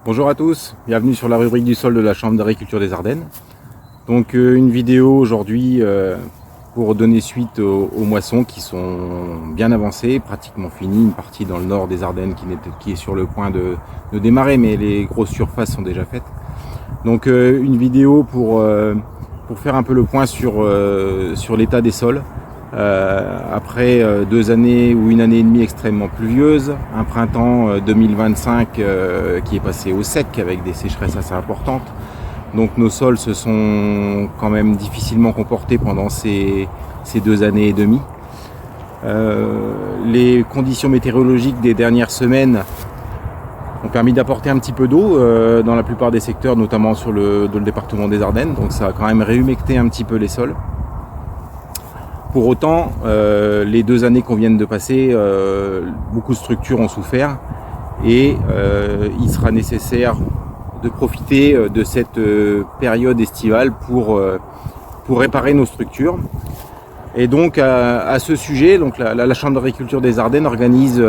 Bonjour à tous, bienvenue sur la rubrique du sol de la Chambre d'agriculture des Ardennes. Donc une vidéo aujourd'hui pour donner suite aux moissons qui sont bien avancées, pratiquement finies. Une partie dans le nord des Ardennes qui est sur le point de démarrer, mais les grosses surfaces sont déjà faites. Donc une vidéo pour faire un peu le point sur l'état des sols. Après 2 années ou 1 année et demie extrêmement pluvieuse, un printemps 2025 qui est passé au sec avec des sécheresses assez importantes. Donc nos sols se sont quand même difficilement comportés pendant ces 2 années et demie. Les conditions météorologiques des dernières semaines ont permis d'apporter un petit peu d'eau dans la plupart des secteurs, notamment dans le département des Ardennes. Donc ça a quand même réhumecté un petit peu les sols. Pour autant, les 2 années qu'on vient de passer, beaucoup de structures ont souffert et il sera nécessaire de profiter de cette période estivale pour réparer nos structures. Et donc à ce sujet, donc la Chambre d'agriculture des Ardennes organise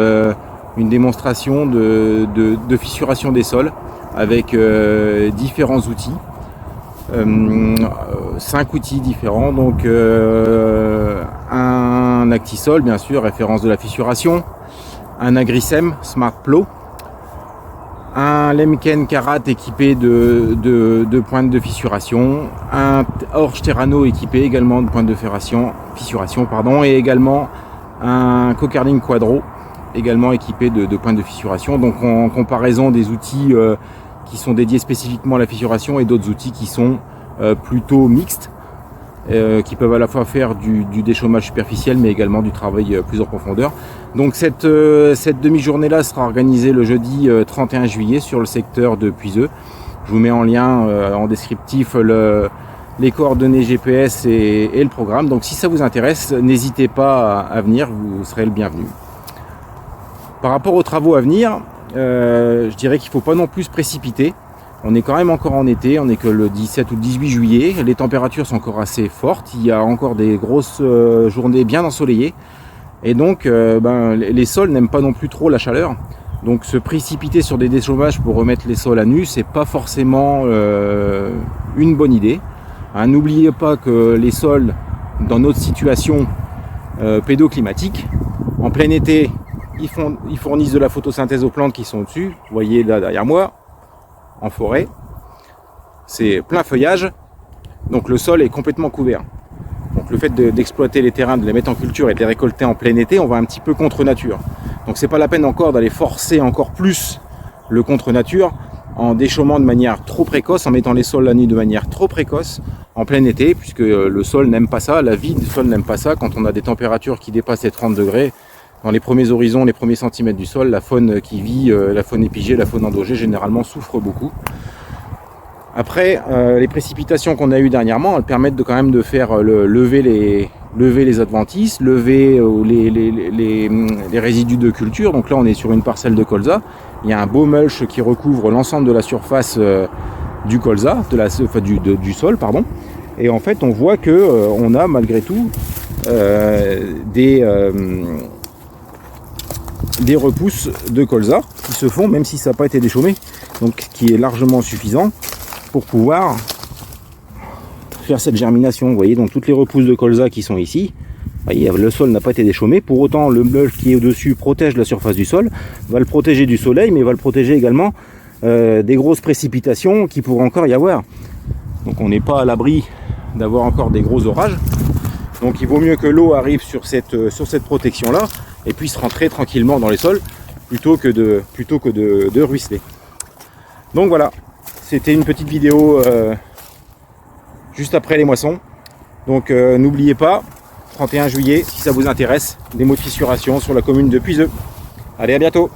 une démonstration de fissuration des sols avec différents outils. 5 outils différents, donc un Actisol bien sûr, référence de la fissuration, un Agrisem Smart Plow, un Lemken Karat équipé de pointes de fissuration, un Orge Terrano équipé également de pointes de fissuration, et également un Cokerling Quadro également équipé de pointes de fissuration. Donc en comparaison des outils qui sont dédiés spécifiquement à la fissuration et d'autres outils qui sont plutôt mixtes, qui peuvent à la fois faire du déchômage superficiel mais également du travail plus en profondeur. Donc cette demi-journée là sera organisée le jeudi 31 juillet sur le secteur de Puiseux. Je vous mets en lien en descriptif les coordonnées GPS et le programme. Donc si ça vous intéresse, n'hésitez pas à venir, vous serez le bienvenu. Par rapport aux travaux à venir, je dirais qu'il ne faut pas non plus se précipiter. On est quand même encore en été, on n'est que le 17 ou le 18 juillet, les températures sont encore assez fortes, il y a encore des grosses journées bien ensoleillées, et donc les sols n'aiment pas non plus trop la chaleur. Donc se précipiter sur des déchômages pour remettre les sols à nu, c'est pas forcément une bonne idée. N'oubliez pas que les sols, dans notre situation pédoclimatique, en plein été, ils fournissent de la photosynthèse aux plantes qui sont au-dessus. Vous voyez là derrière moi, en forêt, c'est plein feuillage, donc le sol est complètement couvert. Donc le fait d'exploiter les terrains, de les mettre en culture et de les récolter en plein été, on va un petit peu contre nature. Donc c'est pas la peine encore d'aller forcer encore plus le contre nature en déchômant de manière trop précoce, en mettant les sols à nu de manière trop précoce en plein été, puisque le sol n'aime pas ça, la vie du sol n'aime pas ça. Quand on a des températures qui dépassent les 30 degrés, dans les premiers horizons, les premiers centimètres du sol, la faune qui vit, la faune épigée, la faune endogée, généralement souffre beaucoup. Après, les précipitations qu'on a eues dernièrement, elles permettent quand même de faire lever les adventices, lever les résidus de culture. Donc là, on est sur une parcelle de colza. Il y a un beau mulch qui recouvre l'ensemble de la surface du colza, du sol, pardon. Et en fait, on voit que on a malgré tout des repousses de colza qui se font même si ça n'a pas été déchômé, donc qui est largement suffisant pour pouvoir faire cette germination. Vous voyez, donc toutes les repousses de colza qui sont ici, voyez, le sol n'a pas été déchômé, pour autant le mulch qui est au-dessus protège la surface du sol, va le protéger du soleil, mais va le protéger également des grosses précipitations qui pourraient encore y avoir. Donc on n'est pas à l'abri d'avoir encore des gros orages, donc il vaut mieux que l'eau arrive sur cette protection là et puisse rentrer tranquillement dans les sols plutôt que de ruisseler. Donc voilà, c'était une petite vidéo juste après les moissons. Donc n'oubliez pas, 31 juillet, si ça vous intéresse, des mots de fissuration sur la commune de Puiseux. Allez, à bientôt.